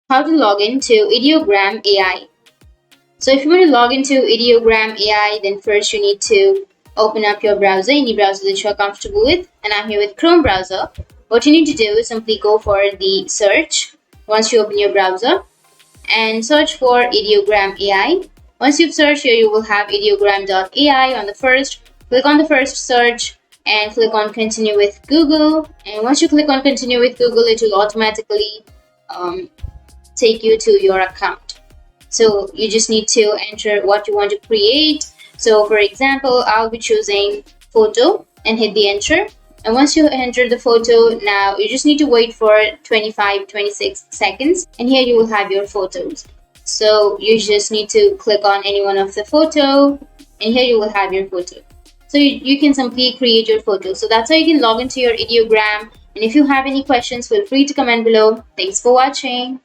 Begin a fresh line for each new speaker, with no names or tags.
How to log into Ideogram AI. So if you want to log into Ideogram AI, then first you need to open up your browser, any browser that you're comfortable with. And I'm here with Chrome browser. What you need to do is simply go for the search once you open your browser and search for Ideogram AI. Once you've searched here, you will have ideogram.ai on the first. Click on the first search and click on continue with Google. And once you click on continue with Google, it will automatically um, take you to your account. So you just need to enter what you want to create. So for example, I'll be choosing photo and hit the enter. And once you enter the photo, now you just need to wait for 25-26 seconds. And here you will have your photos. So you just need to click on any one of the photo and here you will have your photo. So you can simply create your photo. So that's how you can log into your Ideogram. And if you have any questions, feel free to comment below. Thanks for watching.